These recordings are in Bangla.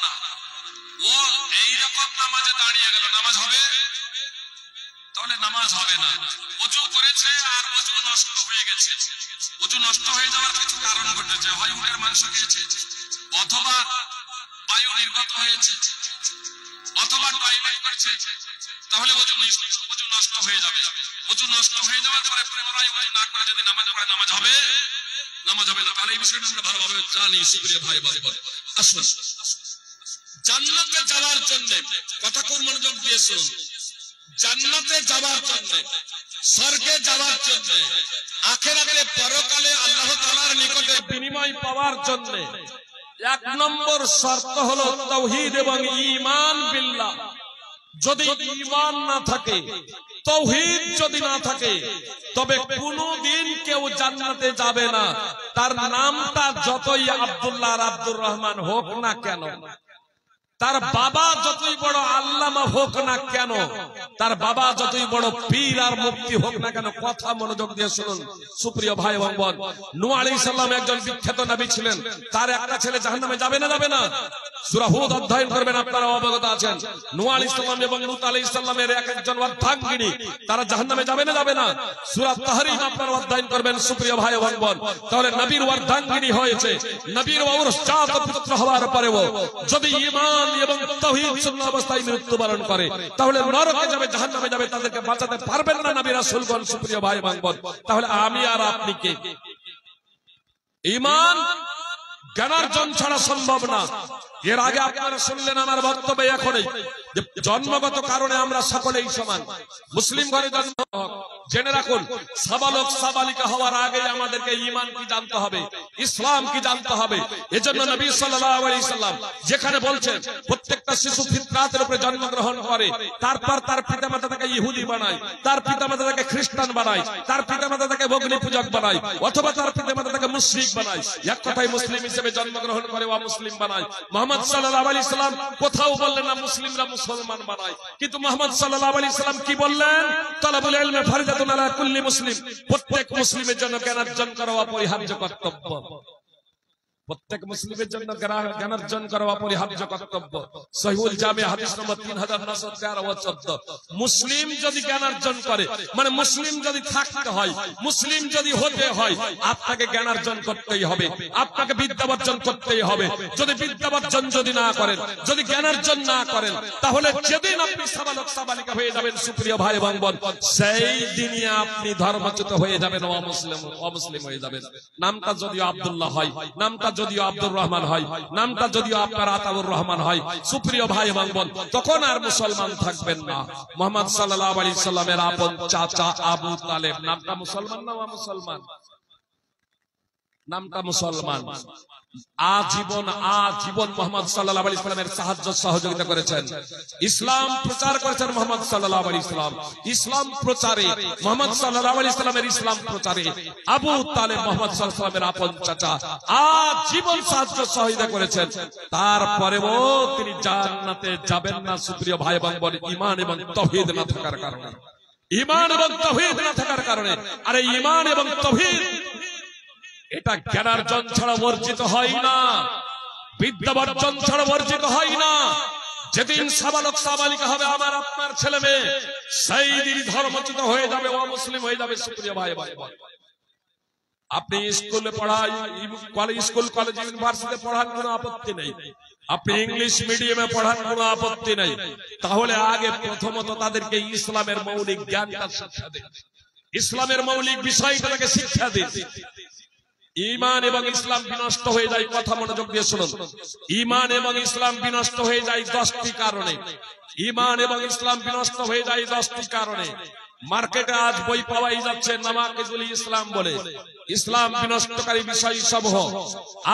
না, ও এইরকম নামাজে দাঁড়িয়ে গেল, নামাজ হবে? তাহলে নামাজ হবে না। ওযু করেছে আর ওযু নষ্ট হয়ে গেছে, ওযু নষ্ট হয়ে যাওয়ার কিছু কারণ ঘটেছে, হয় উটের মাংস খেয়েছে, অথবা বায়ু নির্গত হয়েছে, অথবা টয়লেট করেছে, তাহলে ওযু নষ্ট হয়ে যাবে। ওযু নষ্ট হয়ে যাওয়ার পরে পুনরায় ওযু না করে যদি নামাজ পড়ে, নামাজ হবে? নামাজ হবে না। তাহলে এই বিষয়টা আমরা ভালোভাবে জানি। সুপ্রিয় ভাই বোনেরা, আসুন জান্নাতে যাওয়ার জন্য কথা কোন মনোযোগ দিয়ে শুনুন। জান্নাতে যাওয়ার জন্য, স্বর্গে যাওয়ার জন্য, আখিরাতে পরকালে আল্লাহ তাআলার নিকটে বিনিময় পাওয়ার জন্য এক নম্বর শর্ত হলো তাওহীদ এবং ঈমান বিল্লাহ। যদি ঈমান না থাকে, তাওহীদ যদি না থাকে, তবে কোনদিন কেউ জান্নাতে যাবে না। তার নামটা যতই আব্দুল্লাহ আর আব্দুর রহমান হোক না কেন, তার বাবা যতই বড় আল্লামা হোক না কেন, তার বাবা যতই বড় পীর আর মুফতি হোক না কেন, কথা মনোযোগ দিয়ে শুনুন সুপ্রিয় ভাই এবং বোন। নূহ আলাইহিস সালাম একজন বিখ্যাত নবী ছিলেন। তার একটা ছেলে জাহান্নামে যাবে না যাবে না? সূরা হুদ অধ্যয়ন করবেন, আপনারা অবগত আছেন। নূহ আলাইহিস সালাম এবং লূত আলাইহিস সালামের একজন অর্ধাঙ্গিনী, তারা জাহান্নামে যাবে না যাবে না? সূরা তাহরিম আপনারা অধ্যয়ন করবেন সুপ্রিয় ভাই এবং বোন। তাহলে নবীর অর্ধাঙ্গিনী হয়েছে, নবীর ঔরসজাত পুত্র হওয়ার পরেও যদি ঈমান এবং তাওহীদ শূন্য অবস্থায় মৃত্যুবরণ করে, তাহলে নরকে যাবে, জাহান্নামে যাবে, তাদেরকে বাঁচাতে পারবেন না নবী রাসূলগণ। সুপ্রিয় ভাই এবং বোন, তাহলে আমি আর আপনি কে? ঈমান জ্ঞানার্জন ছাড়া সম্ভব না। এর আগে আপনারা শুনলেন আমার বক্তব্য এখনই, যে জন্মগত কারণে আমরা সকলেই সমান। মুসলিম ঘরে জন্ম, জেনে রাখুন, সাবালক সাবালিকা হওয়ার আগে আমাদেরকে ঈমান কি জানতে হবে, ইসলাম কি জানতে হবে। এজন্য নবী সাল্লাল্লাহু আলাইহি সাল্লাম যেখানে বলছেন প্রত্যেকটা শিশু ফিতরাতের উপরে জন্মগ্রহণ করে, তারপর তার পিতামাতা তাকে ইহুদি বানায়, তার পিতামাতা তাকে খ্রিস্টান বানায়, তার পিতামাতা তাকে অগ্নি পূজক বানায়, অথবা তার পিতামাতা তাকে মুশরিক বানায়। এক কথায় মুসলিম হিসেবে জন্মগ্রহণ করে অমুসলিম বানায়। মুহাম্মদ সাল্লাল্লাহু আলাইহি সাল্লাম কোথাও বললেন না মুসলিমরা মুসলমান বানায়, কিন্তু মুহাম্মদ সাল্লাল্লাহু আলাইহি সাল্লাম কি বললেন? তালাবুল ইলমি ফারিদাতুন আলা কুল্লি মুসলিম, প্রত্যেক মুসলিমের জন্য জ্ঞানার্জন করা অপরিহার্য কর্তব্য। প্রত্যেক মুসলিমের জন্য জ্ঞানার্জন করা অপরিহার্য কর্তব্য। সহিহুল জামি হাদিস নম্বর 3913 ও 14। মুসলিম যদি জ্ঞানার্জন করে, মানে মুসলিম যদি থাকতে হয়, মুসলিম যদি হতে হয়, আপনাকে জ্ঞানার্জন করতেই হবে, আপনাকে বিদ্যাবর্জন করতেই হবে। যদি বিদ্যাবর্জন যদি না করেন, যদি জ্ঞানার্জন না করেন, তাহলে যেদিন আপনি সাবালক সাবালিকা হয়ে যাবেন সুপ্রিয় ভাই এবং বোন, সেই দিনই আপনি ধর্মচ্যুত হয়ে যাবেন, অমুসলিম হয়ে যাবেন। নামটা যদিও আব্দুল্লাহ হয়, নামটা যদিও আব্দুর রহমান হয়, নামটা যদিও আপনার আতাউর রহমান হয়, সুপ্রিয় ভাই এবং বোন, তখন আর মুসলমান থাকবেন না। মুহাম্মদ সাল্লাল্লাহু আলাইহি সাল্লামের আপন চাচা আবু তালেব, নামটা মুসলমান না মুসলমান? নামটা মুসলমান। আজীবন মুহাম্মদ সাল্লাল্লাহু আলাইহি সাল্লামের সাহায্য সহযোগিতা করেছেন, ইসলাম প্রচার করেছেন মুহাম্মদ সাল্লাল্লাহু আলাইহি সাল্লাম। ইসলাম প্রচারে মুহাম্মদ সাল্লাল্লাহু আলাইহি সাল্লামের ইসলাম প্রচারে আবু তালেব মুহাম্মদ সাল্লাল্লাহু আলাইহি সাল্লামের আপন চাচা আজীবন সাহায্য সহযোগিতা করেছেন। তারপরেও তিনি জান্নাতে যাবেন না সুপ্রিয় ভাই এবং বোন, ঈমান এবং তাওহীদ না থাকার কারণে। ঈমান এবং তাওহীদ না থাকার কারণে। আর এই ঈমান এবং তাওহীদ এটা জ্ঞানার্জন ছাড়া অর্জিত হয় না, বিদ্যাবর্জন ছাড়া অর্জিত হয় না। যেদিন সাবালক সাবালিকা হবে আমার আপনার ছেলে মেয়ে, সেই দিন ধর্মচ্যুত হয়ে যাবে, অমুসলিম হয়ে যাবে সুপ্রিয় ভাই ভাই। আপনি স্কুলে পড়াই, স্কুল কলেজ ইউনিভার্সিটিতে পড়ান, কোনো আপত্তি নেই। আপনি ইংলিশ মিডিয়ামে পড়ান, কোনো আপত্তি নেই। তাহলে আগে প্রথমত তাদেরকে ইসলামের মৌলিক জ্ঞানটা শিক্ষা দিন, ইসলামের মৌলিক বিষয়টা তাকে শিক্ষা দিন। ঈমান এবং ইসলাম বিনষ্ট হয়ে যায়, কথা মনোযোগ দিয়ে শুনুন। ঈমান এবং ইসলাম বিনষ্ট হয়ে যায় 10টি কারণে। ঈমান এবং ইসলাম বিনষ্ট হয়ে যায় 10টি কারণে। মার্কেটে আজ বই পাওয়াই যাচ্ছে নামাকিজুল ইসলাম বলে, ইসলাম বিনষ্টকারী বিষয় সমূহ।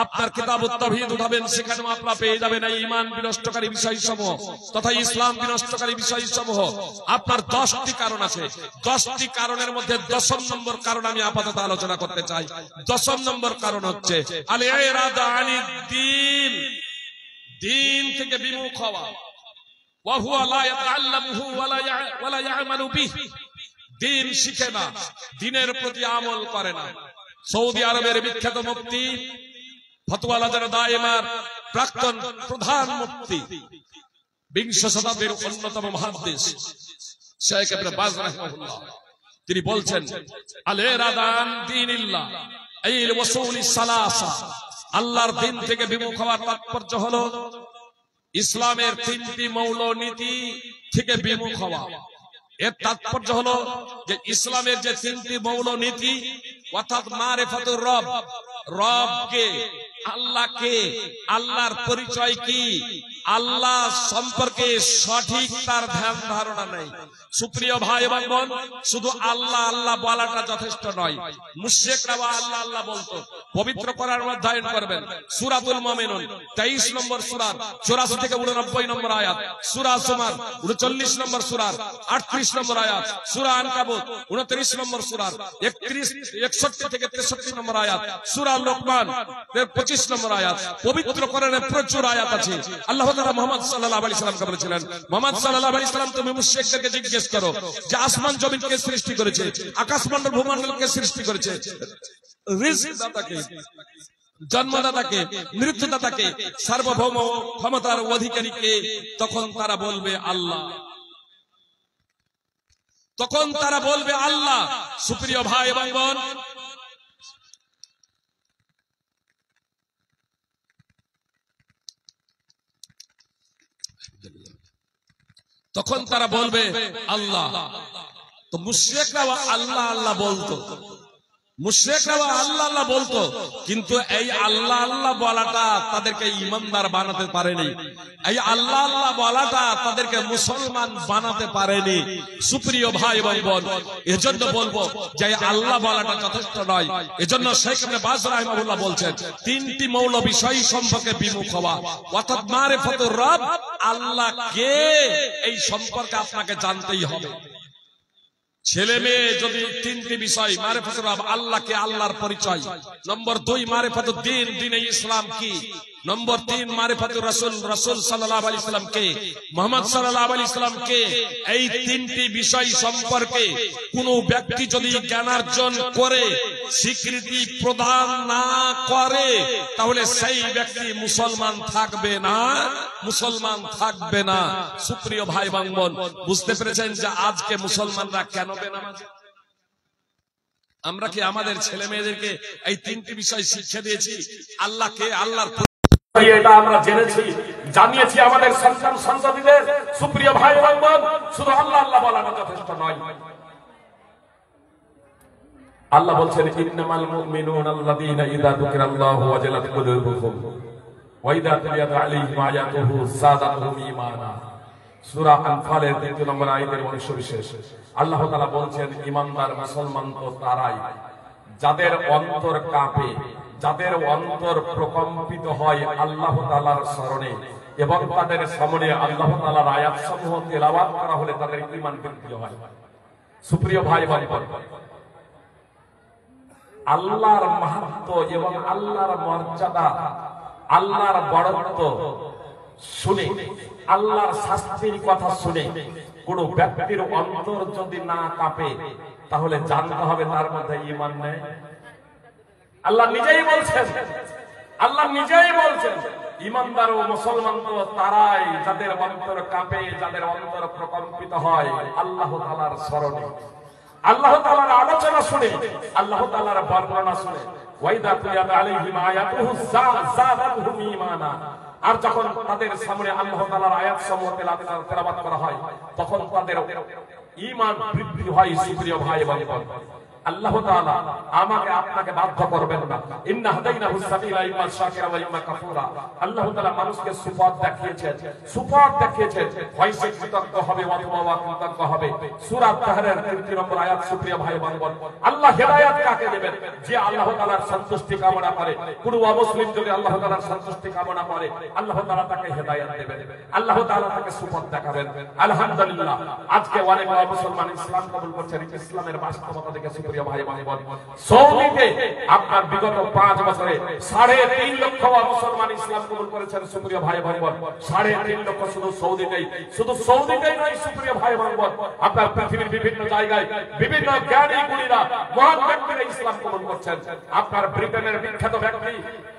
আপনার কিতাবুত তাওহীদ উঠাবেন, সেখানেও আপনারা পেয়ে যাবেন এই ঈমান বিনষ্টকারী বিষয় সমূহ তথা ইসলাম বিনষ্টকারী বিষয় সমূহ। আপনার 10টি কারণ আছে। 10টি কারণের মধ্যে 10ম নম্বর কারণ আমি আপাতত আলোচনা করতে চাই। 10ম নম্বর কারণ হচ্ছে আল ইরাদা আনিদ দ্বীন, দ্বীন থেকে বিমুখ হওয়া। ওয়া হুয়া লা ইয়াতাআল্লামুহু ওয়া লা ইয়া'মালু বিহি, দ্বীন শিখে না, দ্বীনের প্রতি আমল করে না। সৌদি আরবের বিখ্যাত মুফতি ফতোয়া লাজার দায়েমার প্রাক্তন প্রধান মুফতি, বিংশ শতাব্দীর অন্যতম মুহাদ্দিস শেখ ইবনে বাজ রাহিমাহুল্লাহ, তিনি বলছেন আল-ইরাদান দীনিল্লাহ আইল ওয়াসুলি সালাসা, আল্লাহর দিন থেকে বিমুখ হওয়ার তাৎপর্য হলো ইসলামের তিনটি মৌলনীতি থেকে বিমুখ হওয়া। এর তাৎপর্য হলো যে ইসলামের যে তিনটি মৌলনীতি, অর্থাৎ মারিফাতুর রব, রবকে, আল্লাহকে, আল্লাহর পরিচয় কি, আল্লাহ সম্পর্কে সঠিক তার ধ্যান ধারণা নেই। সুপ্রিয় ভাই এবং বোন, শুধু আল্লাহ আল্লাহ বলাটা যথেষ্ট নয়। মুশরিকরা আল্লাহ আল্লাহ বলতো। পবিত্র কোরআন অধ্যয়ন করবেন সূরাতুল মুমিনুন 23 নম্বর সূরার 84 থেকে 89 নম্বর আয়াত, সূরা জুমার 39 নম্বর সূরার 38 নম্বর আয়াত, সূরা আনকাবুত 29 নম্বর সূরার 61 থেকে 63 নম্বর আয়াত, সূরা লোকমান 25 নম্বর আয়াত। পবিত্র কোরআনে প্রচুর আয়াত আছে। আল্লাহ তাআলা মুহাম্মদ সাল্লাল্লাহু আলাইহি সাল্লামকে বলেছিলেন, মুহাম্মদ সাল্লাল্লাহু আলাইহি সাল্লাম, তুমি মুশরিকদেরকে জিজ্ঞেস করো যে আসমান জমিন কে সৃষ্টি করেছে, আকাশমণ্ডল ভূমণ্ডল কে সৃষ্টি করেছে, রিজক দাতাকে, জন্মদাতাকে, মৃত্যুদাতাকে, সার্বভৌম ক্ষমতার অধিকারী কে? তখন তারা বলবে আল্লাহ, তখন তারা বলবে আল্লাহ। সুপ্রিয় ভাই এবং বোন, তখন তারা বলবে আল্লাহ। তো মুশরিকরাও আল্লাহ আল্লাহ বলতো, মুশরিকরাও আল্লাহ আল্লাহ বলতো, কিন্তু এই আল্লাহ আল্লাহ বলাটা তাদেরকে ঈমানদার বানাতে পারেনি। এই আল্লাহ আল্লাহ বলাটা তাদেরকে মুসলমান বানাতে পারেনি। সুপ্রিয় ভাই এবং বোন, এজন্য বলবো যে আল্লাহ বলাটা যথেষ্ট নয়। এজন্য শেখ ইবনে বাজ রাহিমাহুল্লাহ বলছেন, তিনটি মৌল বিষয় সম্পর্কে বিমুখ হওয়া, অর্থাৎ মারিফাতুর রব, আল্লাহ কে, এই সম্পর্কে আপনাকে জানতেই হবে। ছেলে মেয়ে যদি তিনটি বিষয়, মারিফাতুর রব, আল্লাহকে, আল্লাহর পরিচয়, নম্বর 2 মারিফাতুদ দ্বীন, দ্বীনে ইসলাম কি, নম্বর 3 মারিফাতুর রাসূল, রাসূল সাল্লাল্লাহু আলাইহি সাল্লাম কে, মুহাম্মদ সাল্লাল্লাহু আলাইহি সাল্লাম কে, এই তিনটি বিষয় সম্পর্কে কোন ব্যক্তি যদি জ্ঞানার্জন করে স্বীকৃতি প্রদান না করে, তাহলে সেই ব্যক্তি মুসলমান থাকবে না, মুসলমান থাকবে না। সুপ্রিয় ভাই এবং বোন, বুঝতে পেরেছেন যে আজকে মুসলমানরা কেন বেনামাজি? আমরা কি আমাদের ছেলে মেয়েদেরকে এই তিনটি বিষয় শিক্ষা দিয়েছি? আল্লাহকে, আল্লাহর এটা আমরা জেনেছি, জানিয়েছি আমাদের সন্তান সন্ততিদের। সুপ্রিয় ভাই এবং বোন, শুধু আল্লাহ আল্লাহ বলাটা যথেষ্ট নয়। আল্লাহ বলছেন, ইন্নামাল মুমিনুনা আল্লাযীনা ইযা যুকিরাল্লাহু ওয়াজিলাত কুলুবুহুম ওয়া ইযা তুলিয়াত আলাইহিম আয়াতুহু যাদাতুহুম ঈমানা। সূরা আনফালের 3 নম্বর আয়াতের অংশবিশেষ। আল্লাহ তাআলা বলছেন, ঈমানদার মুসলমান তো তারাই যাদের অন্তর কাঁপে, যাদের অন্তর প্রকম্পিত হয় আল্লাহ তাআলার স্মরণে, এবং তাদের সামনে আল্লাহ তাআলার আয়াতসমূহ তেলাওয়াত করা হলে তাদের ঈমান বৃদ্ধি হয়। সুপ্রিয় ভাই বোন, আল্লাহর মাহাত্ম্য এবং আল্লাহর মর্যাদা, আল্লাহর বড়ত্ব শুনে, আল্লাহর শাস্তির কথা শুনে কোন ব্যক্তির অন্তর যদি না কাঁপে, তাহলে জানতে হবে তার মধ্যে ঈমান নেই। আল্লাহ নিজেই বলছেন, আল্লাহ নিজেই বলছেন, ঈমানদার ও মুসলমান তো তারাই যাদের অন্তর কাঁপে, যাদের অন্তর প্রকম্পিত হয় আল্লাহ তাআলার স্মরণে, আল্লাহ তাআলার আলোচনা শুনে, আল্লাহ তাআলার বর্ণনা শুনে। ওয়াইদা তুলিয়াত আলাইহিম আয়াতুহু যাদাতুহুম ঈমানা। আর যখন তাদের সামনে আল্লাহ তাআলার আয়াতসমূহ তেলাওয়াত করা হয়, তখন তাদের ঈমান বৃদ্ধি হয়। সুপ্রিয় ভাই এবং বোন, আল্লাহ তাআলা আমাকে আপনাকে বাধ্য করবেন না। ইন্না হাদাইনাহুস সাবিলা ইম্মা শাকিরা ওয়া ইম্মা কাফুরা। আল্লাহ তাআলা মানুষকে সুপথ দেখিয়েছেন, সুপথ দেখিয়েছেন, হয় সে কৃতজ্ঞ হবে অথবা অকৃতজ্ঞ হবে। সূরা তাহরির 3 নম্বর আয়াত। সুপ্রিয় ভাই এবং বোন, আল্লাহ হেদায়েত কাকে দেবেন? যে আল্লাহ তাআলার সন্তুষ্টি কামনা করে। কোন অমুসলিম যদি আল্লাহ তাআলার সন্তুষ্টি কামনা করে, আল্লাহ তাআলা তাকে হেদায়েত দেবেন, আল্লাহ তাআলা তাকে সুপথ দেখাবেন। আলহামদুলিল্লাহ, আজকে অনেক মুসলমান ইসলাম কবুল করছেন, ইসলামের বাস্তবতা দেখে সুপ্রিয় ভাই বোন। সৌদিতে আপনার বিগত 5 বছরে 3.5 লক্ষ মুসলমান ইসলাম কবুল করেছেন সুপ্রিয় ভাই বোন। 3.5 লক্ষ শুধু সৌদিতেই, শুধু সৌদিতেই নয় সুপ্রিয় ভাই বোন, আপনার পৃথিবীর বিভিন্ন জায়গায় বিভিন্ন জ্ঞানী গুণীরা মহান ব্যক্তিরা ইসলাম কবুল করছেন। আপনার ব্রিটেনের বিখ্যাত ব্যক্তি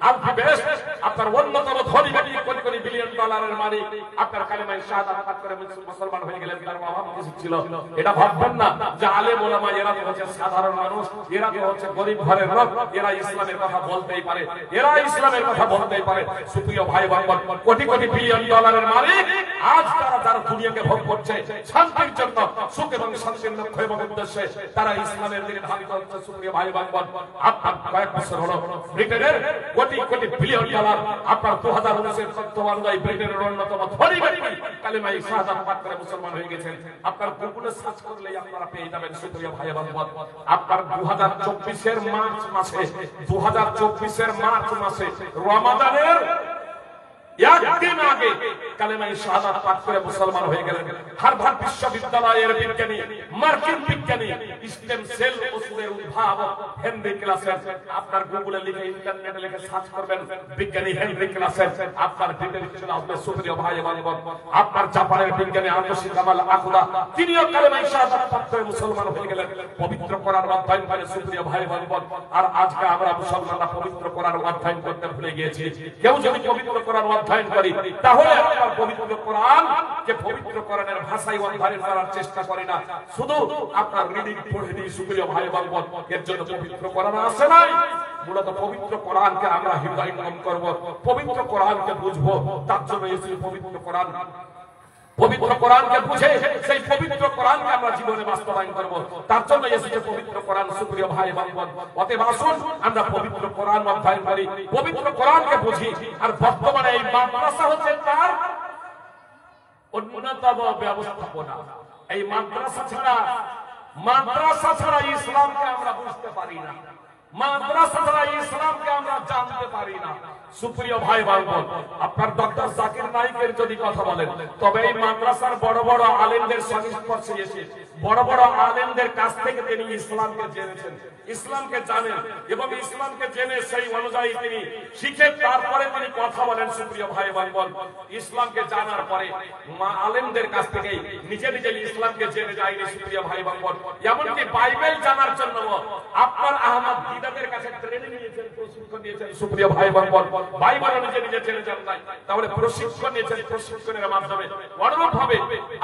আলফি বেস্ট, আপনার অন্যতম ধনী ব্যক্তি, কোটি কোটি বিলিয়ন ডলারের মালিক, আপনার কালেমায়ে শাহাদাত পাঠ করে মুসলমান হয়ে গেলেন। তার অভাব কিছু ছিল? এটা ভাববেন না যে আলেম ওলামা এরা তো হচ্ছে সাধারণ মানুষ, এরা তো হচ্ছে গরিব ঘরের লোক, এরা ইসলামের কথা বলতেই পারে, এরা ইসলামের কথা বলতেই পারে। সুপ্রিয় ভাই বোন, কোটি কোটি বিলিয়ন ডলারের মালিক আজ তারা যারা দুনিয়াকে ভোগ করছে শান্তির জন্য, সুখ এবং শান্তির লক্ষ্য এবং উদ্দেশ্যে তারা ইসলামের দিকে ধাবিত হচ্ছে। সুপ্রিয় ভাই বোন, আপনার কয়েক বছর হলো ব্রিটেনের কোটি কোটি বিলিয়ন ডলার, আপনার 2019 এর তথ্য অনুযায়ী ব্রিটেনের অন্যতম ধনী ব্যক্তি কালেমায়ে শাহাদাত পাঠ করে মুসলমান হয়ে গেছেন। আপনার গুগলে সার্চ করলেই আপনারা পেয়ে যাবেন। সুপ্রিয় ভাই বোন, আপনার 2024 এর মার্চ মাসে রমাদানের একদিন আগে কালেমায়ে শাহাদাত পাঠ করে মুসলমান হয়ে গেলেন হার্ভার্ড বিশ্ববিদ্যালয়ের বিজ্ঞানী, মার্কিন বিজ্ঞানী, স্টেম সেল ওষুধের উদ্ভাবক হেনরি ক্লাসেন। আপনার গুগলে লিখে, ইন্টারনেটে লিখে সার্চ করবেন বিজ্ঞানী হেনরি ক্লাসেন, আপনার ডিটেইলস চলে আসবে। সুপ্রিয় ভাই বোন, আপনার জাপানের বিজ্ঞানী আতোশি কামাল আকুদা, তিনিও কালেমায়ে শাহাদাত পাঠ করে মুসলমান হয়ে গেলেন পবিত্র কোরআন অধ্যয়ন করে। সুপ্রিয় ভাই বোন, আর আজকে আমরা মুসলমানরা পবিত্র কোরআন অধ্যয়ন করতে ভুলে গিয়েছি। কেউ যদি পবিত্র কোরআন অধ্যয়ন করি তাহলে আমরা পবিত্র কোরআন কে পবিত্র কোরআনের ভাষায় অধ্যয়ন করার চেষ্টা করি না, শুধু আপনার রিডিং পড়ে দিই। সুপ্রিয় ভাই বোন, এর জন্য পবিত্র কোরআন আসে নাই। মূলত পবিত্র কোরআনকে আমরা হৃদয়ঙ্গম করব, পবিত্র কোরআনকে বুঝবো, তার জন্য এই পবিত্র কোরআন, পবিত্র কোরআনকে বুঝে সেই পবিত্র কোরআনকে আমরা জীবনে বাস্তবায়ন করব, তার জন্য এসেছে পবিত্র কোরআন। সুপ্রিয় ভাই বোন, অতএব আসুন আমরা পবিত্র কোরআন অধ্যয়ন করি, পবিত্র কোরআনকে বুঝি। আর বর্তমানে এই মাদ্রাসা হচ্ছে তার অন্যতম ব্যবস্থাপনা। এই মাদ্রাসা ছাড়া ইসলামকে আমরা বুঝতে পারি না, মাদ্রাসা ছাড়া ইসলামকে আমরা জানতে পারি না। সুপ্রিয় ভাই বোন, আপনার ডক্টর জাকির নাইকের যদি কথা বলেন, তবে এই মাদ্রাসার বড় বড় আলেমদের সংস্পর্শে এসে বড় বড় আলেমদের কাছ থেকে তিনি ইসলামকে জেনেছেন, ইসলামকে জানেন, এবং ইসলামকে জেনে সেই অনুযায়ী তিনি শিখে তারপরে তিনি কথা বলেন। সুপ্রিয় ভাই বোন, ইসলামকে জানার পরে আলেমদের কাছ থেকে নিজে নিজে ইসলামকে জেনে যায়নি। সুপ্রিয় ভাই বোন, এমনকি বাইবেল জানার জন্য আপনার আহমদ দিদাতের কাছে ট্রেনিং নিয়েছেন, প্রশিক্ষণ নিয়েছেন। সুপ্রিয় ভাই বোন, বাইবেল নিজে নিজে জেনে যান নাই, তাহলে প্রশিক্ষণ নিয়েছেন, প্রশিক্ষণের মাধ্যমে অনুরূপ ভাবে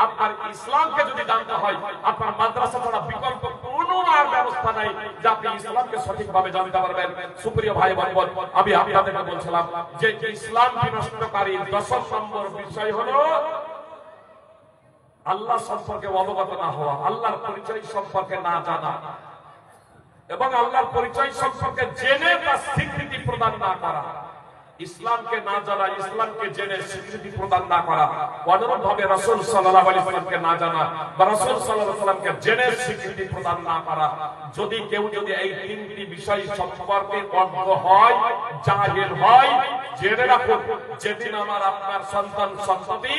আপনার ইসলামকে যদি জানতে হয়, আপনার মাদ্রাসা ছাড়া বিকল্প কোনো আর ব্যবস্থা নাই যে আপনি ইসলামকে সঠিকভাবে জানতে পারবেন। সুপ্রিয় ভাই বোন, আমি আপনাদেরকে বলছিলাম যে ইসলাম বিনষ্টকারী 10 নম্বর বিষয় হলো আল্লাহ সম্পর্কে অবগত না হওয়া, আল্লাহর পরিচয় সম্পর্কে না জানা, এবং আল্লাহর পরিচয় সম্পর্কে জেনে তার স্বীকৃতি প্রদান না করা। ইসলামকে না জানা, ইসলামকে জেনে স্বীকৃতি প্রদান না করা, অনুরূপ ভাবে রাসূল সাল্লাল্লাহু আলাইহি ওয়াসাল্লামকে না জানা বা রাসূল সাল্লাল্লাহু আলাইহি ওয়াসাল্লামকে জেনে স্বীকৃতি প্রদান না করা। যদি কেউ এই তিনটি বিষয় সম্পর্কে অজ্ঞ হয়, জাহেল হয়, জেনে রাখুন যেদিন আমার আপনার সন্তান সন্ততি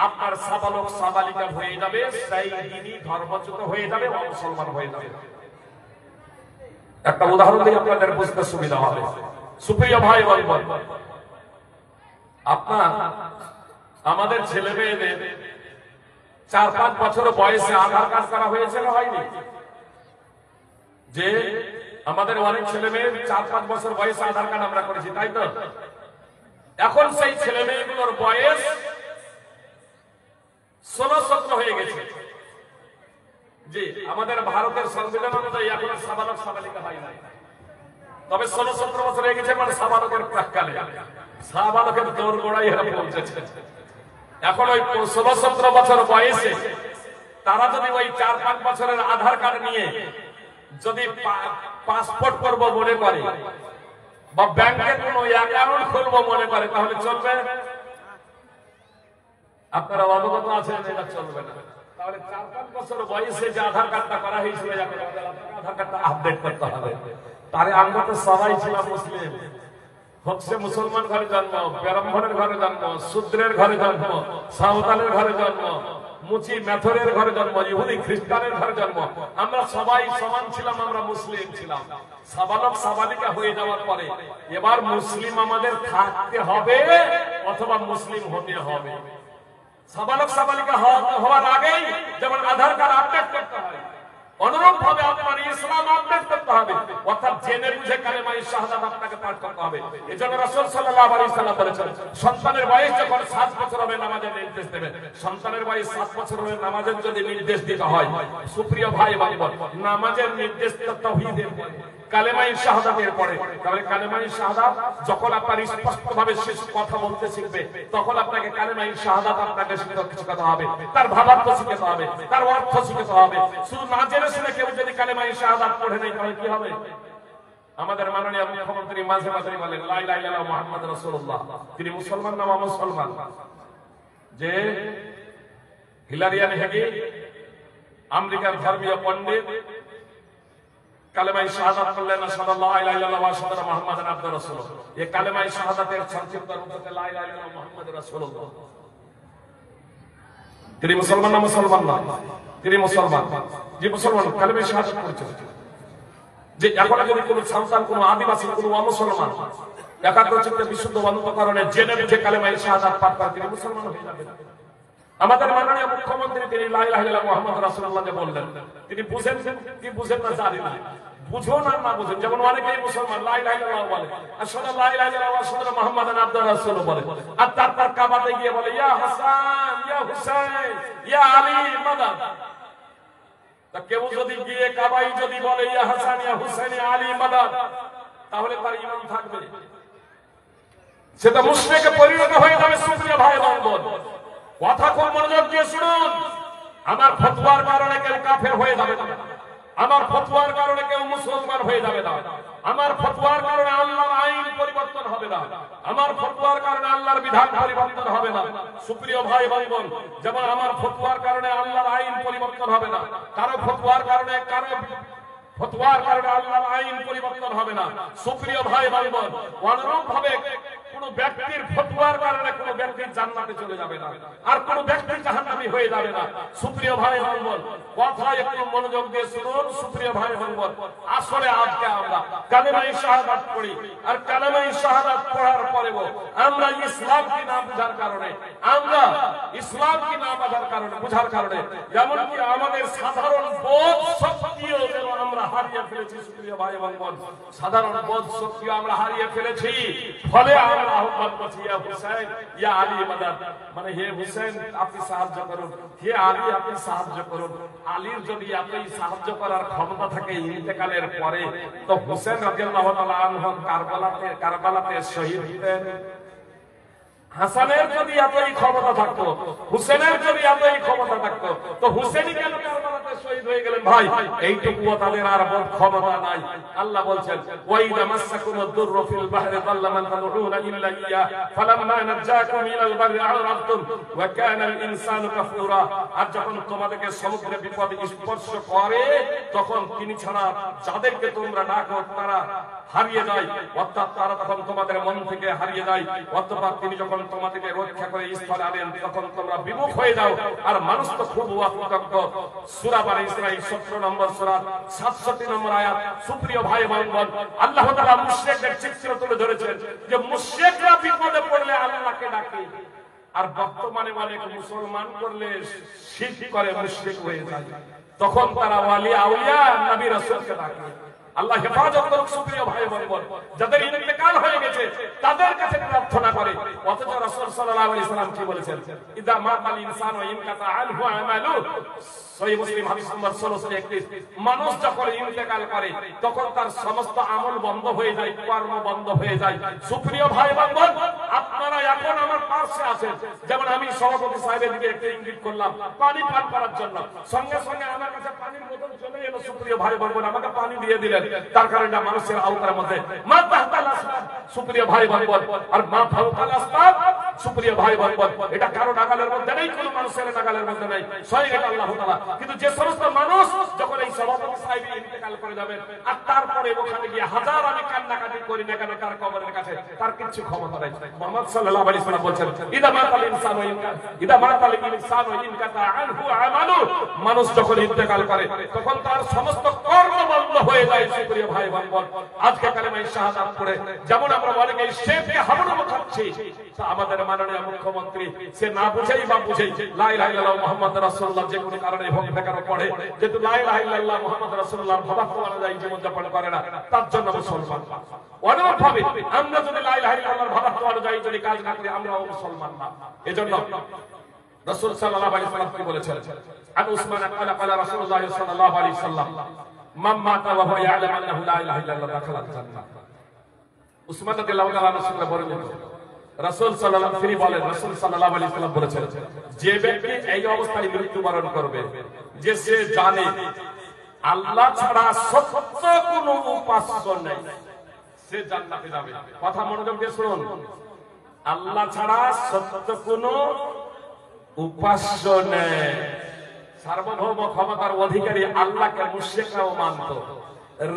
আপনার সাবালক সাবালিকা হয়ে যাবে, সেই দিনই ধর্মচ্যুত হয়ে যাবে, মুসলমান হয়ে যাবে। একটা উদাহরণ দিয়ে আপনাদের বুঝতে সুবিধা হবে। সুপ্রিয় ভাই বোন, আপনার আমাদের ছেলে মেয়েদের 4-5 বছর বয়সে আধার কার্ড করা হয়েছে না হয়নি? যে আমাদের অনেক ছেলে মেয়ে 4-5 বছর বয়সে আধার কার্ড আমরা করেছি, তাই তো? এখন সেই ছেলে মেয়েগুলোর বয়স 16-17 হয়ে গেছে। জি, আমাদের ভারতের সংবিধান অনুযায়ী এখন সাবালক সাবালিকা হয় না, তবে 16-17 বছর হয়ে গেছে, মানে সাবালকের প্রাক্কালে, সাবালকের দৌড় গোড়াই এরা পৌঁছেছে। এখন ওই 16-17 বছর বয়সে তারা যদি ওই 4-5 বছরের আধার কার্ড নিয়ে যদি পাসপোর্ট করবো মনে করে বা ব্যাংকে কোনো অ্যাকাউন্ট খুলবো মনে করে, তাহলে চলবে? আপনারা অবগত আছেন এটা চলবে না। তাহলে 4-5 বছর বয়সে যে আধার কার্ডটা করা হয়েছিল, আধার কার্ডটা আপডেট করতে হবে। তারে আমরা তো সবাই ছিলাম মুসলিম, হচ্ছে মুসলমান ঘরে জন্ম, ব্রাহ্মণের ঘরে জন্ম, শূদ্রের ঘরে জন্ম, সাঁওতালের ঘরে জন্ম, মুচি মেথরের ঘরে জন্ম, ইহুদি খ্রিস্টানের ঘরে জন্ম। আমরা সবাই সমান ছিলাম, আমরা মুসলিম ছিলাম। সাবালক সাবালিকা হয়ে যাওয়ার পরে এবার মুসলিম আমাদের থাকতে হবে অথবা মুসলিম হতে হবে। সাবালক সাবালিকা হওয়ার আগেই যেমন আধার কার্ড আপডেট করতে হয়, অনুরূপ ভাবে আপনার ইসলাম আপডেট করতে হবে, অর্থাৎ জেনে বুঝে কালেমায়ে শাহাদাত আপনাকে পাঠ করতে হবে। এজন্য রাসূল সাল্লাল্লাহু আলাইহি সাল্লাম বলেছেন, সন্তানের বয়স যখন 7 বছর হবে নামাজের নির্দেশ দেবেন। সন্তানের বয়স 7 বছর হলে নামাজের যদি নির্দেশ দিতে হয়, সুপ্রিয় ভাই বোন, নামাজের নির্দেশ তো তাওহীদের পরে, কালেমায়ে শাহাদাতের পরে। তাহলে কালেমায়ে শাহাদাত যখন আপনার স্পষ্টভাবে শেষ কথা বলতে শিখবে, তখন আপনাকে কালেমায়ে শাহাদাত আপনাকে শিখাতে হবে, তার ভাবার্থ শিখাতে হবে, তার অর্থ শিখাতে হবে। শুধু না জেনে শুনে কেউ যদি কালেমায়ে শাহাদাত পড়ে নেয় তাহলে কি হবে? আমাদের মাননীয় মুখ্যমন্ত্রী মাঝে মাঝে বলেন লা ইলাহা ইল্লাল্লাহ মুহাম্মাদুর রাসূলুল্লাহ। তিনি মুসলমান না মুসলমান? যে হিলারিয়ান হেগে আমেরিকার ধর্মীয় পণ্ডিত কালেমায়ে শাহাদাত পড়লেন আশহাদু আল্লা ইলাহা ইল্লাল্লাহ ওয়া আশহাদু আন্না মুহাম্মাদান আবদুহু ওয়া রাসূলুহু। এই কালেমায়ে শাহাদাতের সংক্ষিপ্ত রূপ হচ্ছে লা ইলাহা ইল্লাল্লাহ মুহাম্মাদুর রাসূলুল্লাহ। তিনি মুসলমান না মুসলমান না? তিনি মুসলমান। যে মুসলমান কালেমায়ে শাহাদাত পড়ছেন, যে এখন যদি কোনো সাঁওতাল, কোনো আদিবাসী, কোনো অমুসলমান একাগ্রচিত্তে বিশুদ্ধ অন্তঃকরণে জেনে বুঝে কালেমায়ে শাহাদাত পাঠ করে তিনি মুসলমান হয়ে যাবেন। আমাদের মাননীয় মুখ্যমন্ত্রী তিনি লা ইলাহা ইল্লাল্লাহ মুহাম্মাদুর রাসূলুল্লাহ যে বললেন, তিনি বুঝেন কি বুঝেন না জানি না, বুঝুন আর না বুঝুন। যেমন অনেকেই মুসলমান লা ইলাহা ইল্লাল্লাহ বলে, আশহাদু আল্লা ইলাহা ইল্লাল্লাহ ওয়া আশহাদু আন্না মুহাম্মাদান আবদুহু ওয়া রাসূলুহু বলে, আর তারপর কাবাতে গিয়ে বলে ইয়া হাসান ইয়া হুসাইন ইয়া আলী মাদাদ। তা কেউ যদি গিয়ে কাবাই যদি বলে ইয়া হাসান ইয়া হুসাইন ইয়া আলী মাদাদ, তাহলে তার ঈমান থাকবে? সেটা মুশরিকে পরিণত হয়ে যাবে। সুপ্রিয় ভাই বোন, কথা খুব মনোযোগ দিয়ে শুনুন। আমার ফতোয়ার কারণে কেউ কাফের হয়ে যাবে না, আমার ফতোয়ার কারণে কেউ মুসলমান হয়ে যাবে না, আমার ফতোয়ার কারণে আল্লাহর আইন পরিবর্তন হবে না, আমার ফতোয়ার কারণে আল্লাহর বিধান পরিবর্তন হবে না। সুপ্রিয় ভাই বোন, যেমন আমার ফতোয়ার কারণে আল্লাহর আইন পরিবর্তন হবে না, কারো ফতোয়ার কারণে আল্লাহর আইন পরিবর্তন হবে না। সুপ্রিয় ভাই বোন, অনুরূপ ভাবে কোন ব্যক্তির ফতোয়ার কারণে কোন ব্যক্তি জান্নাতে চলে যাবে না, আর কোন ব্যক্তি জাহান্নামী হয়ে যাবে না। সুপ্রিয় ভাই বোন, কথা একটু মনোযোগ দিয়ে শুনুন। সুপ্রিয় ভাই বোন, আসলে আজকে আমরা কালেমায়ে শাহাদাত পড়ি, আর কালেমায়ে শাহাদাত পড়ার পরেও আমরা ইসলাম কি না বুঝার কারণে, আমরা ইসলাম কি না বুঝার কারণে যেমনকি আমাদের সাধারণ বোধ শক্তিও যেন আমরা হারিয়ে ফেলেছি। সুপ্রিয় ভাই বোন, সাধারণ বোধ শক্তিও আমরা হারিয়ে ফেলেছি। ফলে আমরা আহ্বান করছি ইয়া হুসাইন ইয়া আলী মাদাদ, মানে হে হুসাইন আপনি সাহায্য করুন, হে আলী আপনি সাহায্য করুন। আলীর যদি এতই সাহায্য করার ক্ষমতা থাকে ইন্তেকালের পরে, তো হুসাইন রাদিয়াল্লাহু তাআলা আনহু কারবালাতে শহীদ হতেন। হাসানের যদি এতই ক্ষমতা থাকতো, হুসেনের যদি এতই ক্ষমতা থাকতো, তো হুসেনই কেন কারবালাতে শহীদ হয়ে গেলেন? ভাই এইটুকু তাদের আর ক্ষমতা নাই। আল্লাহ বলছেন ওয়াইদা মাসাকুমুদ দুররু ফিল বাহরি যাল্লা মান তাদউনা ইল্লা ইয়া ফালাম্মা নাজাকুম ইলাল বাররি আ'রাদতুম ওয়া কানাল ইনসানু কাফুরা। আর যখন তোমাদেরকে সমুদ্রে বিপদ স্পর্শ করে, তখন তিনি ছাড়া যাদেরকে তোমরা ডাকো তারা হারিয়ে যায়, অর্থাৎ তারা তখন তোমাদের মন থেকে হারিয়ে যায়। অতঃপর তিনি যখন তোমাদেরকে রক্ষা করে স্থলে আনেন, তখন তোমরা বিমুখ হয়ে যাও। আর মানুষ তো খুব অকৃতজ্ঞ। সূরা বনী ইসরাঈল 17 নম্বর সূরা 67 নম্বর আয়াত। সুপ্রিয় ভাই বোন, আল্লাহ তাআলা মুশরিকদের চিত্র তুলে ধরেছেন যে মুশরিকরা বিপদে পড়লে আল্লাহকে ডাকে, আর বর্তমানে অনেক মুসলমান করলে শিরক করে মুশরিক হয়ে যায়, তখন তারা ওয়ালি আউলিয়া নবী রাসূলকে ডাকে। আল্লাহ হেফাজত করুক। সুপ্রিয় ভাই বোন, যাদের ইন্তেকাল হয়ে গেছে তাদের কাছে প্রার্থনা করে। অথচ রাসূল সাল্লাল্লাহু আলাইহি সাল্লাম কি বলেছেন? ইদা মাতাল ইনসানু ইনকাতা আনহু আমালু। সহিহ মুসলিম হাদিস নম্বর 1631। মানুষ যখন ইন্তেকাল করে তখন তার সমস্ত আমল বন্ধ হয়ে যায়, কর্ম বন্ধ হয়ে যায়। সুপ্রিয় ভাই বোন, আপনারা এখন আমার পাশে আছেন। যেমন আমি সভাপতি সাহেবের দিকে একটা ইঙ্গিত করলাম পানি পান করার জন্য, সঙ্গে সঙ্গে আমার কাছে পানির বোতল চলে এলো। সুপ্রিয় ভাই বোন, আমাকে পানি দিয়ে দিলেন। তার কারণে মানুষের আওতার মধ্যে মা তাহতাল আসবাব। সুপ্রিয় ভাই বোন, আর মা ফাওকাল আসবাব সুপ্রিয় ভাই বোন, এটা কারো নাগালের মধ্যে নেই, কোনো মানুষের নাগালের মধ্যে নেই, স্বয়ং এটা আল্লাহ তাআলা। কিন্তু যে সমস্ত মানুষ যখন এই সভাপতি সাহেব ইন্তেকাল করে যাবেন আর তারপরে ওখানে গিয়ে হাজার আমি কান্নাকাটি করি না কেন তার কবরের কাছে, তার কিছু ক্ষমতা নাই। মুহাম্মদ সাল্লাল্লাহু আলাইহি ওয়াসাল্লাম বলেছেন, ইদা মাতাল ইনসানু ইনকাতা আনহু আমালু, মানুষ যখন ইন্তেকাল করে তখন তার সমস্ত কর্ম বন্ধ হয়ে যায়। সুপ্রিয় ভাই বোন, আজকে কালেমায়ে শাহাদাত পড়ে যেমন আমরা অনেকে শেখকে হাবুডুবু খাচ্ছি, তা আমাদের মাননীয় মুখ্যমন্ত্রী সে না বুঝেই বা বুঝেই লা ইলাহা ইল্লাল্লাহ মুহাম্মাদুর রাসূলুল্লাহ যে কোনো কারণে হোক না কেন পড়ে, যেহেতু লা ইলাহা ইল্লাল্লাহ মুহাম্মাদুর রাসূলুল্লাহ ভাবাত্ম মানা যায় জীবন যাপন করে না, তার জন্য মুসলমান অনুরূপভাবে আমরা যদি লা ইলাহা ইল্লাল্লাহর ভাবাত্ম মানা যায় যদি কাজ না করি আমরাও মুসলমান না। এজন্য রাসূল সাল্লাল্লাহু আলাইহি ওয়াসাল্লাম কি বলেছেন, আন উসমান ক্বালা ক্বালা রাসূলুল্লাহ সাল্লাল্লাহু আলাইহি ওয়াসাল্লাম মান মাতা ওয়া হুয়া ইয়ালামু আন্নাহু লা ইলাহা ইল্লাল্লাহ দাখালাল জান্নাহ। উসমান রাদিয়াল্লাহু তাআলা রাসূলকে বলেন, রাসূল সাল্লাল্লাহু আলাইহি বলেন, রাসূল সাল্লাল্লাহু আলাইহি ওয়াসাল্লাম বলেছেন, যে ব্যক্তি এই অবস্থায় মৃত্যুবরণ করবে যে সে জানে আল্লাহ ছাড়া সত্য কোনো উপাস্য নেই, সে জান্নাতে যাবে। কথা মনোযোগ দিয়ে শুনুন, আল্লাহ ছাড়া সত্য কোনো উপাস্য নেই। সার্বভৌম ক্ষমতার অধিকারী আল্লাহকে মুশরিকরাও মানত,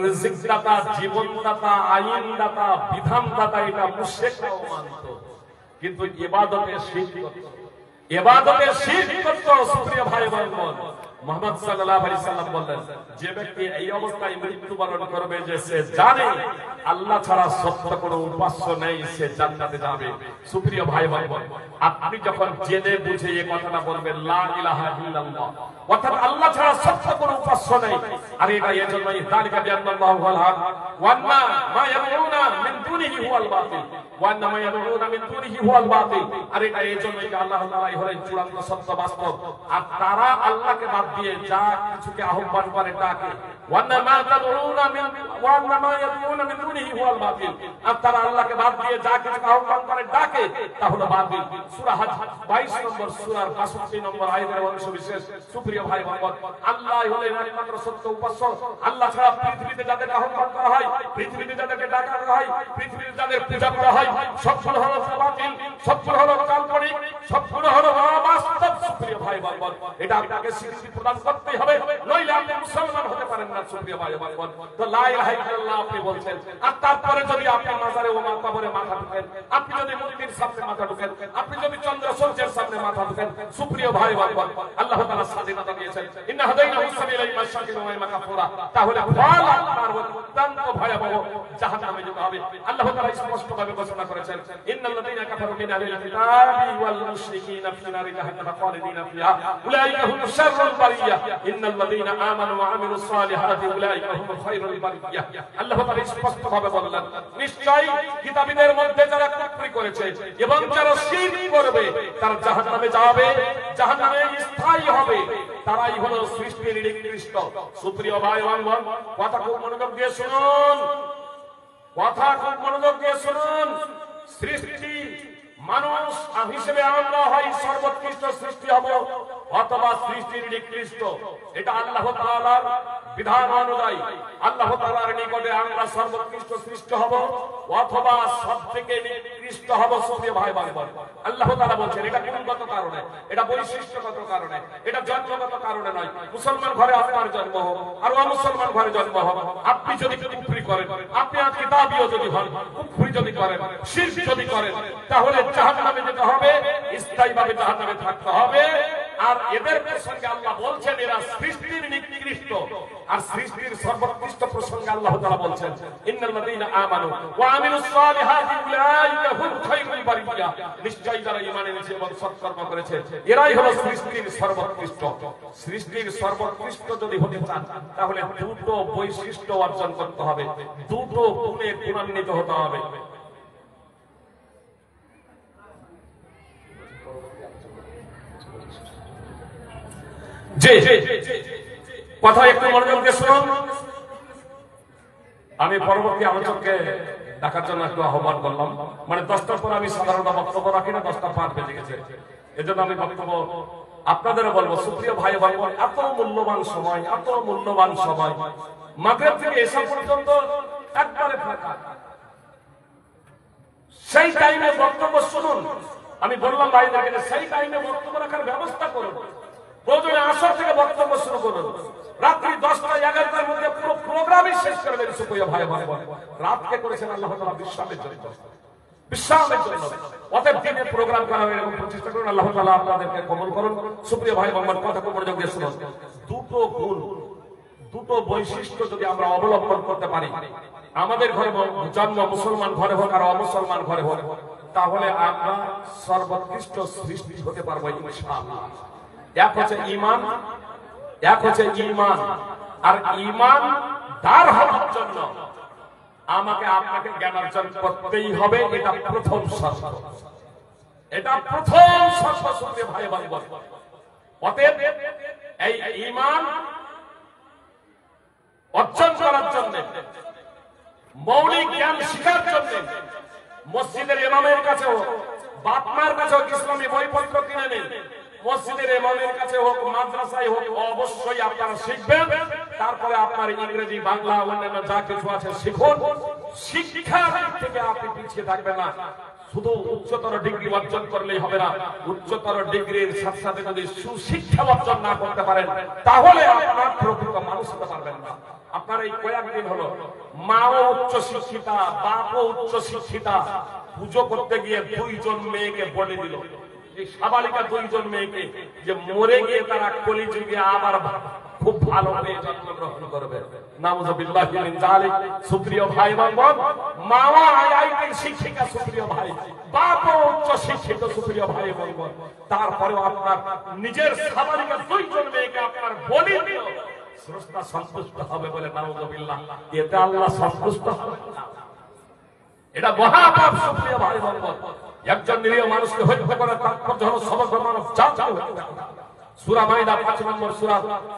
রিজিক দাতা, জীবন দাতা, আইন দাতা, বিধান দাতা, এটা মুশরিকরাও মানত। কিন্তু ইবাদতে শিরক করত, ইবাদতে শিরক করত। সুপ্রিয় ভাই বোন, মুহাম্মদ সাল্লাল্লাহু আলাইহি সাল্লাম বললেন, যে ব্যক্তি এই অবস্থায় মৃত্যুবরণ করবে যে সে জানে আল্লাহ ছাড়া সত্য কোনো উপাস্য নেই, সে জান্নাতে যাবে। সুপ্রিয় ভাই বোন, আপনি যখন জেনে বুঝে এই কথাটা বলবেন লা ইলাহা ইল্লাল্লাহ, অর্থাৎ আল্লাহ ছাড়া সত্য কোনো উপাস্য নেই, আর এটা এজন্যই যালিকা বিআন্নাল্লাহু হুয়াল হক ওয়া আন্না মা ইয়াদউনা মিন দুনিহি হুয়াল বাতিল ওয়া আন্না মা ইয়াদউনা মিন দুনিহি হুয়াল বাতিল। আর এটা এজন্যই যে আল্লাহ তাআলাই হলেন চূড়ান্ত সত্য বাস্তব, আর তারা আল্লাহকে বাদ দিয়ে যা কিছুকে আহ্বান করে ডাকে, ওয়া আন্না মা তাদউনা মিন ওয়া আন্না মা ইয়াদউনা মিন দুনিহি হুয়াল বাতিল, আর তারা আল্লাহকে বাদ দিয়ে যা কিছুকে আহ্বান করে ডাকে তা হলো বাতিল। সূরা হজ 22 নম্বর সূরার 65 নম্বর আয়াতের অংশ বিশেষ। সুপ্রিয় ভাই বোন, আল্লাহ হলেন একমাত্র সত্য উপাস্য। আল্লাহ ছাড়া পৃথিবীতে যাদের আহ্বান করা হয়, পৃথিবীতে যাদেরকে ডাকা হয়, পৃথিবীতে যাদের পূজা করা হয়, সবগুলো হলো বাতিল, সবগুলো হলো কাল্পনিক, সবগুলো হলো অবাস্তব। সুপ্রিয় ভাই বোন, এটা আপনাকে স্বীকৃতি প্রদান করতেই হবে, নইলে আপনি মুসলমান হতে পারেন না। সুপ্রিয় ভাই বোন, তো লা ইলাহা ইল্লাল্লাহ আপনি বলছেন, আর তারপরে যদি আপনি মাজারে ও মাকবরে মাথা ঢুকেন, আপনি যদি মূর্তির সামনে মাথা ঢুকেন, আপনি যদি চন্দ্র সূর্যের সামনে মাথা ঢুকেন, সুপ্রিয় ভাই বোন, আল্লাহ তাআলা স্বাধীনতা দিয়েছেন, ইন্না হাদাইনাহু সাবিলা ইম্মা শাকিরা ওয়া ইম্মা কাফুরা, তাহলে ফল আপনার অত্যন্ত ভয়াবহ জাহান্নামে যেতে হবে। আল্লাহ তাআলা স্পষ্টভাবে ঘোষণা করেছেন, ইন্নাল্লাযীনা কাফারু মিন আহলিল কিতাবি ওয়াল মুশরিকিনা ফি নারি জাহান্নাম খালিদিনা ফিহা উলাইকা হুম শাররুল বারিয়া ইন্নাল্লাযীনা আমানু ওয়া আমিলুস সালিহাতি উলাইকা হুম খায়রুল বারিয়া। আল্লাহ তাআলা স্পষ্টভাবে বললেন, নিশ্চয়ই কিতাবীদের মধ্যে যারা কুফরি করেছে এবং যারা শিরক করবে তারা জাহান্নামে যাবে, জাহান্নামে স্থায়ী হবে, তারাই হলো সৃষ্টির নিকৃষ্ট। সুপ্রিয় ভাই বোন, কথা খুব মনোযোগ দিয়ে শুনুন, কথা খুব মনোযোগ দিয়ে শুনুন। সৃষ্টি মানুষ হিসেবে আমরা হয় সর্বোৎকৃষ্ট সৃষ্টি হব অথবা সৃষ্টির নিকৃষ্ট, এটা আল্লাহ তাআলার বিধান অনুযায়ী আল্লাহ তাআলার নিকটে আমরা সর্বোৎকৃষ্ট সৃষ্টি হব অথবা সবথেকে নিকৃষ্ট হব। সুপ্রিয় ভাই বোন, আল্লাহ তাআলা বলছেন এটা গুণগত কারণে, এটা বৈশিষ্ট্যগত কারণে, এটা জন্মগত কারণে নয়। মুসলমান ঘরে আপনার জন্ম হোক আর অমুসলমান ঘরে জন্ম হোক, আপনি যদি কুফরি করেন, আপনি আর কিতাবীও যদি হন, কুফরি যদি করেন, শিরক যদি করেন, তাহলে জাহান্নামে যেতে হবে, স্থায়ীভাবে জাহান্নামে থাকতে হবে। আর এদের প্রসঙ্গে আল্লাহ বলছেন এরা সৃষ্টির নিকৃষ্ট, আর সৃষ্টির সর্বোৎকৃষ্ট প্রসঙ্গে আল্লাহ তাআলা বলছেন, ইন্নাল্লাযীনা আমানু ওয়া আমিলুস সালিহাতি উলাইকা হুম খায়রুল বারিয়া, নিশ্চয়ই যারা ঈমান এনেছে এবং সৎকর্ম করেছে এরাই হলো সৃষ্টির সর্বোৎকৃষ্ট। সৃষ্টির সর্বোৎকৃষ্ট যদি হতে চান তাহলে দুটো বৈশিষ্ট্য অর্জন করতে হবে, দুটো গুণে গুণান্বিত হতে হবে। কথা একটু মনোযোগ দিয়ে শুনুন। আমি পরবর্তী আলোচককে ডাকার জন্য একটু আহ্বান করলাম, মানে 10টার পর আমি সাধারণত বক্তব্য রাখি না, 10:05 বেজে গেছে, এজন্য আমি বক্তব্য আপনাদেরও বলবো। সুপ্রিয় ভাই বোন, এত মূল্যবান সময়, এত মূল্যবান সময়, মাগরিব থেকে এসা পর্যন্ত একবারে ফাঁকা, সেই টাইমে বক্তব্য শুনুন। আমি বললাম ভাইদেরকে যে সেই টাইমে বক্তব্য রাখার ব্যবস্থা করুন, প্রয়োজনে আসর থেকে বক্তব্য শুরু করুন, রাত্রি 10টা 11টার মধ্যে পুরো প্রোগ্রামই শেষ করে দেবেন। সুপ্রিয় ভাই বোন, রাতকে করেছেন আল্লাহ তাআলা বিশ্রামের জন্য, বিশ্রামের জন্য। অতএব দিনের প্রোগ্রাম করা হয় এরকম প্রচেষ্টা করুন। আল্লাহ তাআলা আপনাদেরকে কবুল করুন। সুপ্রিয় ভাই বোন, কথা মনোযোগ দিয়ে শুনুন। দুটো গুণ, দুটো বৈশিষ্ট্য যদি আমরা অবলম্বন করতে পারি, আমাদের ঘরে জন্ম মুসলমান ঘরে হোক আর অমুসলমান ঘরে হোক, তাহলে আমরা সর্বোৎকৃষ্ট সৃষ্টি হতে পারবো ইনশাআল্লাহ। এক হচ্ছে ঈমান, এক হচ্ছে ঈমান। আর ঈমান দার হওয়ার জন্য আমাকে আপনাকে জ্ঞান অর্জন করতেই হবে, এটা প্রথম শর্ত, এটা প্রথম শর্ত। সুপ্রিয় ভাই বোন, অতএব এই ঈমান অর্জন করার জন্য, মৌলিক জ্ঞান শিখার জন্য মসজিদের ইমামের কাছে হোক, বাপ মায়ের কাছে হোক, ইসলামী বইপত্র কিনে নিন, মসজিদের ইমামের কাছে হোক, মাদ্রাসায় হোক, অবশ্যই আপনারা শিখবেন। তারপরে আপনার ইংরেজি, বাংলা, অন্যান্য যা কিছু আছে শিখুন। শিক্ষার দিক থেকে আপনি পিছিয়ে থাকবেন না। শুধু উচ্চতর ডিগ্রি অর্জন করলেই হবে না, উচ্চতর ডিগ্রির সাথে সাথে যদি সুশিক্ষা অর্জন না করতে পারেন, তাহলে আপনার প্রকৃত মানুষ হতে পারবেন না। আপনার এই কয়েকদিন হলো মাও উচ্চ শিক্ষিতা, বাপও উচ্চ শিক্ষিতা, পুজো করতে গিয়ে 2 জন মেয়েকে বলে দিল, এই সাবালিকা 2 জন মেয়েকে, যে মরে গিয়ে তারা কলিযুগে আবার খুব ভালো হয়ে জন্মগ্রহণ করবে। নাউযুবিল্লাহি মিন যালিক। সুপ্রিয় ভাই বোন, মাওয়া আইআইটির শিক্ষিকা, সুপ্রিয় ভাই, বাপও উচ্চ শিক্ষিত, সুপ্রিয় ভাই বোন, তারপরেও আপনার নিজের সাবালিকা 2 জন মেয়েকে আপনার বলি দিল, স্রষ্টা সন্তুষ্ট হবে বলে নাউযুবিল্লাহ। এতে আল্লাহ সন্তুষ্ট হবে না, এটা মহাপাপ। সুপ্রিয় ভাই বোন, একজন নিরীহ মানুষকে হত্যা করার তাৎপর্য হলো সমগ্র মানব জাতিকে হত্যা করা। সূরা মাইদা 5 নম্বর সূরা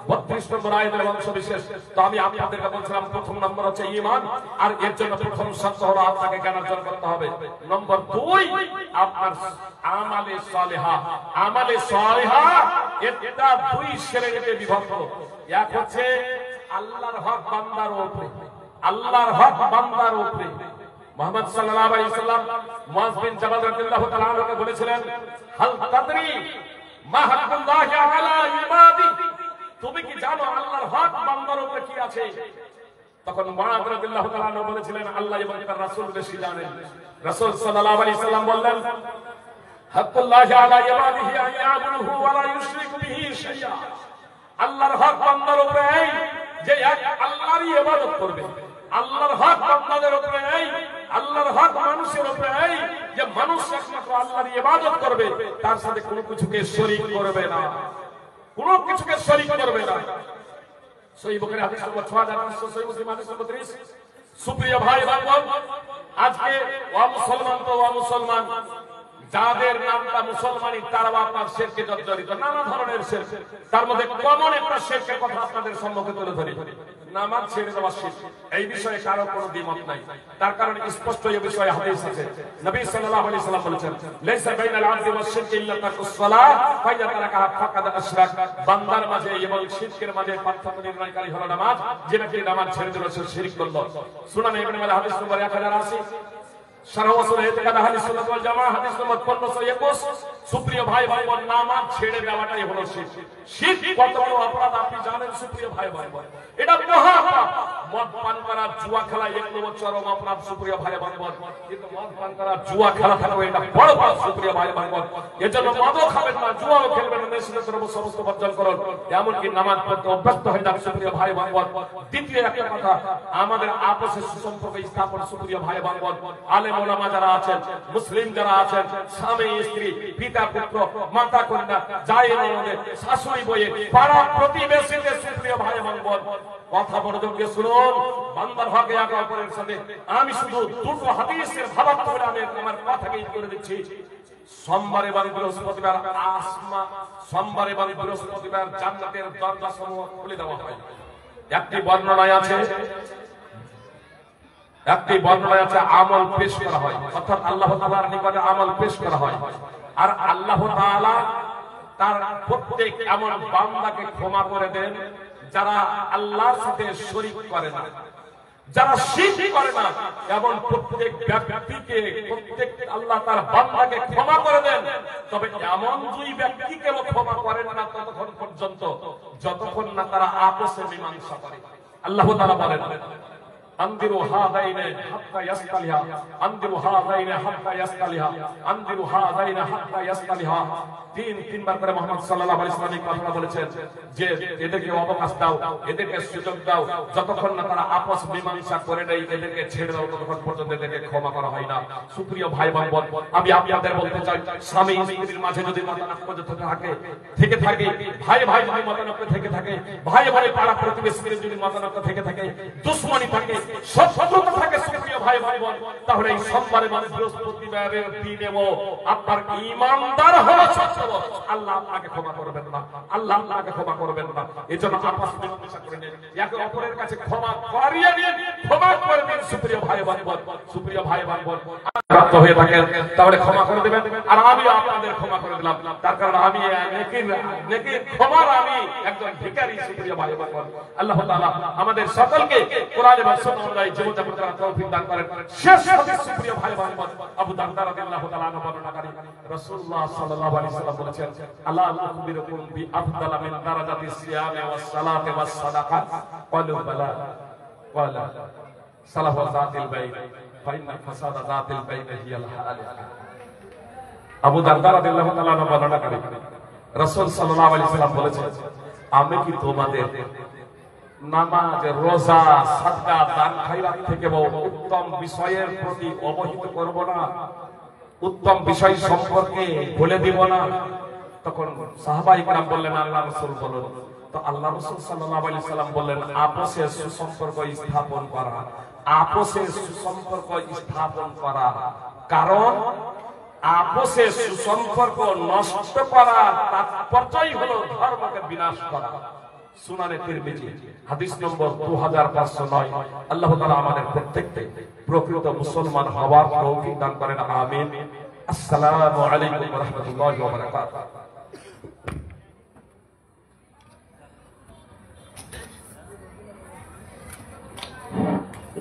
32 নম্বর আয়াতের অংশ বিশেষ। তো আমি আপনাদেরকে বলছিলাম প্রথম নম্বর হচ্ছে ঈমান, আর এর জন্য প্রথম শর্ত হলো আপনাকে জ্ঞান অর্জন করতে হবে। নম্বর 2, আপনার আমালে সালেহা। আমালে সালেহা এটা 2 শ্রেণীতে বিভক্ত। এক হচ্ছে আল্লাহর হক বান্দার উপরে, আল্লাহর হক বান্দার উপরে। মুহাম্মদ সাল্লাল্লাহু আলাইহি ওয়াসাল্লাম মুআয বিন জাবাল রাদিয়াল্লাহু তাআলা আনহুকে বলেছিলেন, হাল তাদরি মা হাক্কুল্লাহি আলা ইবাদি, তুমি কি জানো আল্লাহর হক বান্দার উপরে কি আছে? তখন মুআয রাদিয়াল্লাহু তাআলা আনহু বলেছিলেন, আল্লাহ এবং তার রাসূল বেশি জানেন। রাসূল সাল্লাল্লাহু আলাইহি ওয়াসাল্লাম বললেন, হাক্কুল্লাহি আলা ইবাদিহি আন ইয়াবুদুহু ওয়া লা ইউশরিকু বিহি শাইআ। আল্লাহর হক বান্দার উপরে এই যে এক আল্লাহরই ইবাদত করবে। আল্লাহর হক বান্দাদের উপরে এই, আল্লাহর হক মানুষের উপরে এই যে মানুষ একমাত্র আল্লাহর ইবাদত করবে, তার সাথে কোনো কিছুকে শরীক করবে না, কোনো কিছুকে শরীক করবে না। সহিহ বুখারী হাদিস নম্বর 6500, সহিহ মুসলিম হাদিস নম্বর 30। সুপ্রিয় ভাই বোন, আজকে ওয়া মুসলমান তো ওয়া মুসলমান, যাদের নামটা মুসলমানি তারাও আপনার শিরকে জর্জরিত, নানা ধরনের শিরক। তার মধ্যে কমন একটা শিরকের কথা আপনাদের সম্মুখে তুলে ধরি, নামাজ ছেড়ে দেওয়া শিরক। এই বিষয়ে কারো কোনো দ্বিমত নাই, তার কারণ স্পষ্ট এই বিষয়ে হাদিস আছে। নবী সাল্লাল্লাহু আলাইহি ওয়াসাল্লাম বলেছেন, লাইসা বাইনাল আবদি ওয়াশ শিরকি ইল্লা তারকুস সালাহ ফাইদা তারাকাহা ফাকাদ আশরাক। বান্দার মাঝে এবং শিরকের মাঝে পার্থক্য নির্ণয়কারী হলো নামাজ, যে ব্যক্তি নামাজ ছেড়ে দিল সে শিরক করল। সুনান ইবনে মাজাহ হাদিস নম্বর 1080, শারহ উসুল ইতিকাদ আহলে সুন্নাত ওয়াল জামাআহ হাদিস নম্বর 1521। সুপ্রিয় ভাই বোন, নামাজ ছেড়ে দেওয়াটাই হলো শিরক। শিরক কত বড় অপরাধ আপনি জানেন সুপ্রিয় ভাই বোন? এটা মহাপাপ। মদ পান করা, জুয়া খেলা এক নম্বর চরম অপরাধ সুপ্রিয় ভাই বোন। কিন্তু মদ পান করা, জুয়া খেলা থাকবে এটা বড় পাপ সুপ্রিয় ভাই বোন। এজন্য মদও খাবেন না, জুয়াও খেলবেন না, নেশা দ্রব্য সমস্ত বর্জন করুন, এমনকি নামাজ পড়তে অভ্যস্ত হয়ে যান সুপ্রিয় ভাই বোন। দ্বিতীয় একটা কথা, আমাদের আপসে সুসম্পর্ক স্থাপন সুপ্রিয় ভাই বোন। আলেম ওলামা যারা আছেন, মুসলিম যারা আছেন, স্বামী স্ত্রী, পিতা পুত্র, মাতা কন্যা, জায়ের ননদে, শাশুড়ি বইয়ে, পাড়া প্রতিবেশীদের সুপ্রিয় ভাই বোন, কথা মনোযোগ দিয়ে শুনুন। বান্দার হকে একে অপরের সাথে আমি শুধু দুটো হাদিসের ভাবার্থ বলে আমি আমার কথাকে করে দিচ্ছি। সোমবার এবং বৃহস্পতিবার সোমবার এবং বৃহস্পতিবার জান্নাতের দরজা সমূহ খুলে দেওয়া হয়। একটি বর্ণনায় আছে আমল পেশ করা হয়, অর্থাৎ আল্লাহ তাআলার নিকটে আমল পেশ করা হয়। আর আল্লাহ তাআলা তার প্রত্যেক এমন বান্দাকে ক্ষমা করে দেন যারা আল্লাহর সাথে শরীক করে না। যারা শিরক করে না, এবং প্রত্যেক ব্যক্তিকে, প্রত্যেক আল্লাহ তার বান্দাকে ক্ষমা করে দেন। তবে এমন দুই ব্যক্তিকে ক্ষমা করেন না ততক্ষণ পর্যন্ত যতক্ষণ না তারা আপসে মীমাংসা করে। আল্লাহ তাআলা বলেন, আনদিরু হাযাইনি হাত্তা ইয়াসতালিহা, আনদিরু হাযাইনি হাত্তা ইয়াসতালিহা, আনদিরু হাযাইনি হাত্তা ইয়াসতালিহা। তিনবার করে মুহাম্মদ সাল্লাল্লাহু আলাইহি ওয়াসাল্লাম কথা বলেছেন যে এদেরকে অবকাশ দাও, এদেরকে সুযোগ দাও, যতক্ষণ না তারা আপস মীমাংসা করে নেয় এদেরকে ছেড়ে দাও, ততক্ষণ পর্যন্ত এদেরকে ক্ষমা করা হয় না। সুপ্রিয় ভাই বোন, আমি আপনাদের বলতে চাই, স্বামী স্ত্রীর মাঝে যদি মতানৈক্য থেকে থাকে, ভাই ভাই যদি মতানৈক্য থেকে থাকে, ভাই ভাই পাড়া প্রতিবেশীদের যদি মতানৈক্য থেকে থাকে, দুশমনি থাকে, শত্রুতা থাকে, সুপ্রিয় ভাই বোন, তাহলে এই সোমবারে মানে বৃহস্পতিবারের দিনেও আপনার ঈমানদার হওয়া সত্ত্বেও আল্লাহ আপনাকে ক্ষমা করবেন না, আল্লাহ আপনাকে ক্ষমা করবেন না। এজন্য আপস মীমাংসা করে নিন, একে অপরের কাছে ক্ষমা করিয়ে নিন, ক্ষমা করে দিন। সুপ্রিয় ভাই বোন, সুপ্রিয় ভাই বোন, প্রাপ্ত হয়ে থাকেন তাহলে ক্ষমা করে দেবেন, আর আমি আপনাদের ক্ষমা করে দিলাম, তার কারণ আমি নেকির ক্ষমার আমি একজন ভিখারি। সুপ্রিয় ভাই বোন, আল্লাহ তাআলা আমাদের সকলকে কোরআন এবং সুন্নাহ অনুযায়ী জীবনযাপন করার তৌফিক দান করেন। শেষ হাদিস, সুপ্রিয় ভাই বোন, আবু দারদা রাদিয়াল্লাহু তাআলা আনহু বর্ণনাকারী, রাসূলুল্লাহ সাল্লাল্লাহু আলাইহি ওয়াসাল্লাম বলেছেন, আলা আখবিরুকুম বি আফদালা মিন দারাজাতিস সিয়ামি ওয়াস সালাতি ওয়াস সাদাকা, ক্বালু বালা, ক্বালা সালাহু যাতিল বাইন ফাইন্না ফাসাদা যাতিল বাইন হিয়াল হালাক। আবু দারদা রাদিয়াল্লাহু তাআলা আনহু বর্ণনাকারী, রাসূল সাল্লাল্লাহু আলাইহি ওয়াসাল্লাম বলেছেন, আমি কি তোমাদের নামাজ, রোজা, সাদকা, দান খয়রাত থেকে উত্তম বিষয়ের প্রতি অবহিত করব না, উত্তম বিষয় সম্পর্কে বলে দিব না? তখন সাহাবায়ে কেরাম বললেন, আল্লাহ রাসূল বলুন। তো আল্লাহ রাসূল সাল্লাল্লাহু আলাইহি সাল্লাম বললেন, আপসে সুসম্পর্ক স্থাপন করা, আপসে সুসম্পর্ক স্থাপন করা। কারণ আপসে সুসম্পর্ক নষ্ট করা তাৎপর্যই হলো ধর্মকে বিনাশ করা। সুনানে তিরমিজি হাদিস নম্বর 2509। আল্লাহ তাআলা আমাদের প্রত্যেককে প্রকৃত মুসলমান হওয়ার তৌফিক দান করেন, আমিন। আসসালামু আলাইকুম ওয়া রাহমাতুল্লাহি ওয়া বারাকাতুহু।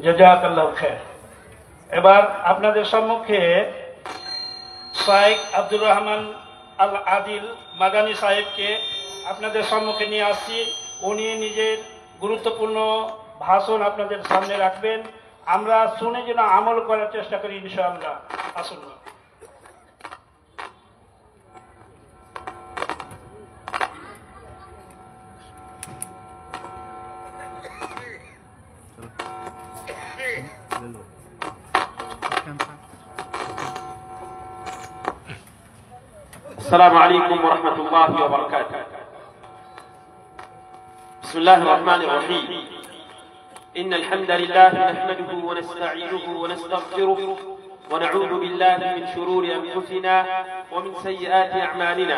জাযাকাল্লাহু খায়র। এবার আপনাদের সম্মুখে শাইখ আব্দুর রহমান আল আদিল মাদানী সাহেবকে আপনাদের সম্মুখে নিয়ে আসছি। উনি নিজের গুরুত্বপূর্ণ ভাষণ আপনাদের সামনে রাখবেন। আমরা শুনে যেন আমল করার চেষ্টা করি ইনশাআল্লাহ। আসুন। السلام عليكم ورحمة الله وبركاته. بسم الله الرحمن الرحيم. إن الحمد لله نحمده ونستعينه ونستغفره ونعوذ بالله من شرور أنفسنا ومن سيئات أعمالنا.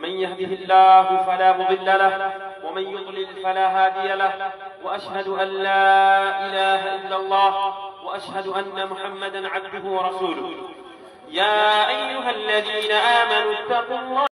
من يهده الله فلا مضل له ومن يضلل فلا هادي له، وأشهد أن لا إله إلا الله وأشهد أن محمدا عبده ورسوله. يا أيها الذين آمنوا اتقوا الله